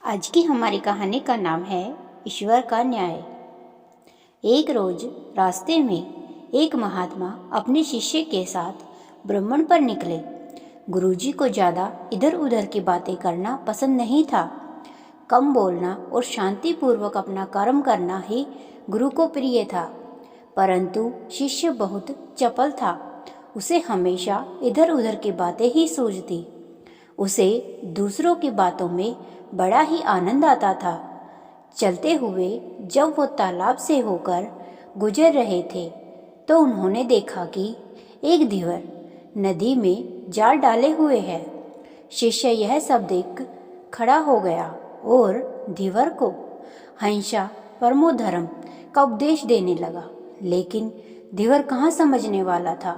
आज की हमारी कहानी का नाम है ईश्वर का न्याय। एक रोज रास्ते में एक महात्मा अपने शिष्य के साथ भ्रमण पर निकले। गुरुजी को ज़्यादा इधर उधर की बातें करना पसंद नहीं था। कम बोलना और शांतिपूर्वक अपना कर्म करना ही गुरु को प्रिय था। परंतु शिष्य बहुत चपल था। उसे हमेशा इधर उधर की बातें ही सूझती। उसे दूसरों की बातों में बड़ा ही आनंद आता था। चलते हुए जब वो तालाब से होकर गुजर रहे थे तो उन्होंने देखा कि एक धीवर नदी में जाल डाले हुए है। शिष्य यह सब देख खड़ा हो गया और धीवर को हिंसा परमो धर्म का उपदेश देने लगा। लेकिन धीवर कहाँ समझने वाला था।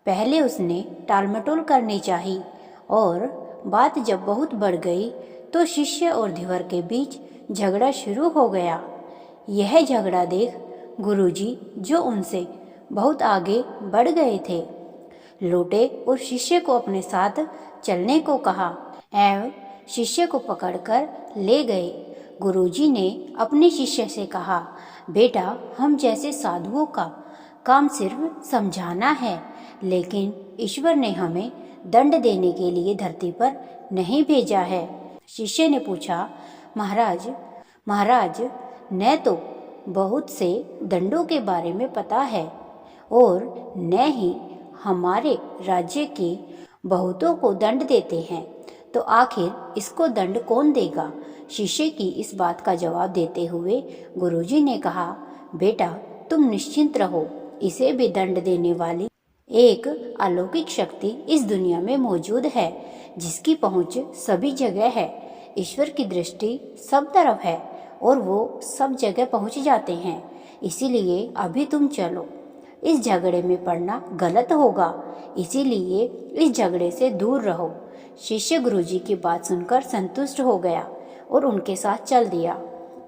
पहले उसने टालमटोल करनी चाहिए और बात जब बहुत बढ़ गई तो शिष्य और धीवर के बीच झगड़ा शुरू हो गया। यह झगड़ा देख गुरुजी, जो उनसे बहुत आगे बढ़ गए थे, लौटे और शिष्य को अपने साथ चलने को कहा एवं शिष्य को पकड़कर ले गए। गुरुजी ने अपने शिष्य से कहा, बेटा, हम जैसे साधुओं का काम सिर्फ समझाना है, लेकिन ईश्वर ने हमें दंड देने के लिए धरती पर नहीं भेजा है। शिष्य ने पूछा, महाराज, न तो बहुत से दंडों के बारे में पता है और न ही हमारे राज्य के बहुतों को दंड देते हैं, तो आखिर इसको दंड कौन देगा। शिष्य की इस बात का जवाब देते हुए गुरुजी ने कहा, बेटा, तुम निश्चिंत रहो, इसे भी दंड देने वाली एक अलौकिक शक्ति इस दुनिया में मौजूद है, जिसकी पहुंच सभी जगह है। ईश्वर की दृष्टि सब तरफ है और वो सब जगह पहुंच जाते हैं। इसीलिए अभी तुम चलो, इस झगड़े में पड़ना गलत होगा, इसीलिए इस झगड़े से दूर रहो। शिष्य गुरुजी की बात सुनकर संतुष्ट हो गया और उनके साथ चल दिया।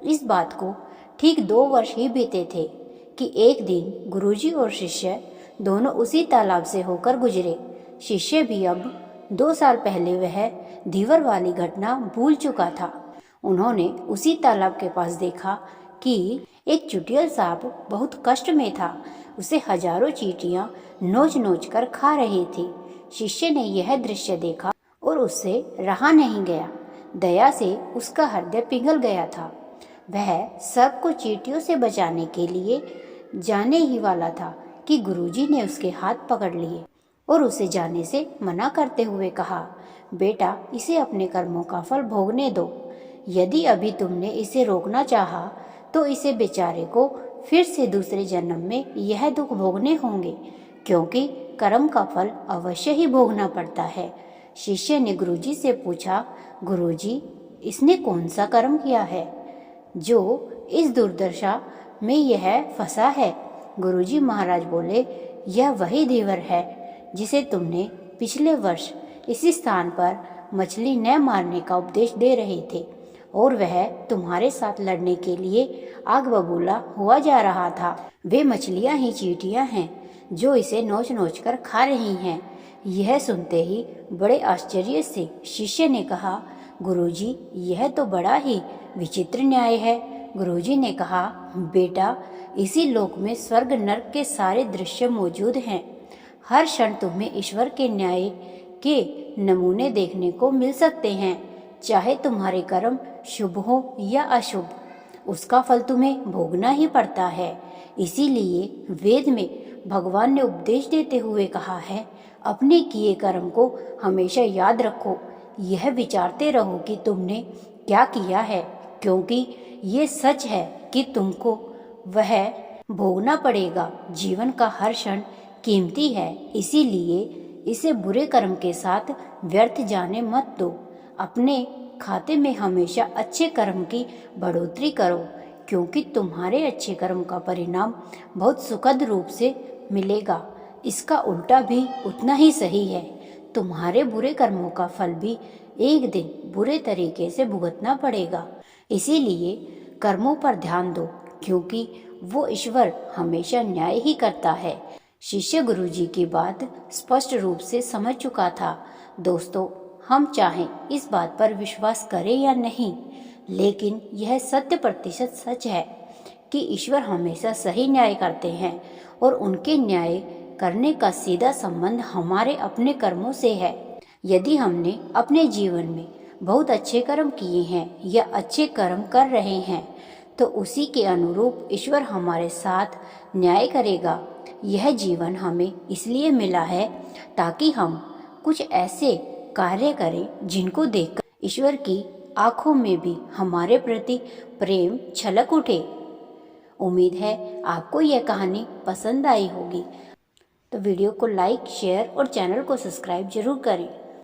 इस बात को ठीक 2 वर्ष ही बीते थे कि एक दिन गुरुजी और शिष्य दोनों उसी तालाब से होकर गुजरे। शिष्य भी अब 2 साल पहले वह धीवर वाली घटना भूल चुका था। उन्होंने उसी तालाब के पास देखा कि एक चुटियल सांप बहुत कष्ट में था। उसे हजारों चींटियां नोच नोच कर खा रही थी। शिष्य ने यह दृश्य देखा और उससे रहा नहीं गया। दया से उसका हृदय पिघल गया था। वह सबको चींटियों से बचाने के लिए जाने ही वाला था कि गुरुजी ने उसके हाथ पकड़ लिए और उसे जाने से मना करते हुए कहा, बेटा, इसे अपने कर्मों का फल भोगने दो। यदि अभी तुमने इसे रोकना चाहा तो इसे बेचारे को फिर से दूसरे जन्म में यह दुख भोगने होंगे, क्योंकि कर्म का फल अवश्य ही भोगना पड़ता है। शिष्य ने गुरुजी से पूछा, गुरुजी, इसने कौन सा कर्म किया है जो इस दुर्दशा में यह फंसा है। गुरुजी महाराज बोले, यह वही धीवर है जिसे तुमने पिछले वर्ष इसी स्थान पर मछली न मारने का उपदेश दे रहे थे और वह तुम्हारे साथ लड़ने के लिए आग बबूला हुआ जा रहा था। वे मछलियां ही चींटियां हैं जो इसे नोच नोच कर खा रही हैं। यह सुनते ही बड़े आश्चर्य से शिष्य ने कहा, गुरुजी, यह तो बड़ा ही विचित्र न्याय है। गुरुजी ने कहा, बेटा, इसी लोक में स्वर्ग नरक के सारे दृश्य मौजूद हैं। हर क्षण तुम्हें ईश्वर के न्याय के नमूने देखने को मिल सकते हैं। चाहे तुम्हारे कर्म शुभ हो या अशुभ, उसका फल तुम्हें भोगना ही पड़ता है। इसीलिए वेद में भगवान ने उपदेश देते हुए कहा है, अपने किए कर्म को हमेशा याद रखो। यह विचारते रहो कि तुमने क्या किया है, क्योंकि ये सच है कि तुमको वह भोगना पड़ेगा। जीवन का हर क्षण कीमती है, इसीलिए इसे बुरे कर्म के साथ व्यर्थ जाने मत दो। अपने खाते में हमेशा अच्छे कर्म की बढ़ोतरी करो, क्योंकि तुम्हारे अच्छे कर्म का परिणाम बहुत सुखद रूप से मिलेगा। इसका उल्टा भी उतना ही सही है। तुम्हारे बुरे कर्मों का फल भी एक दिन बुरे तरीके से भुगतना पड़ेगा। इसीलिए कर्मों पर ध्यान दो, क्योंकि वो ईश्वर हमेशा न्याय ही करता है। शिष्य गुरुजी की बात स्पष्ट रूप से समझ चुका था। दोस्तों, हम चाहें इस बात पर विश्वास करें या नहीं, लेकिन यह 100% सच है कि ईश्वर हमेशा सही न्याय करते हैं और उनके न्याय करने का सीधा संबंध हमारे अपने कर्मों से है। यदि हमने अपने जीवन में बहुत अच्छे कर्म किए हैं या अच्छे कर्म कर रहे हैं तो उसी के अनुरूप ईश्वर हमारे साथ न्याय करेगा। यह जीवन हमें इसलिए मिला है ताकि हम कुछ ऐसे कार्य करें जिनको देखकर ईश्वर की आंखों में भी हमारे प्रति प्रेम छलक उठे। उम्मीद है आपको यह कहानी पसंद आई होगी। तो वीडियो को लाइक, शेयर और चैनल को सब्सक्राइब जरूर करें।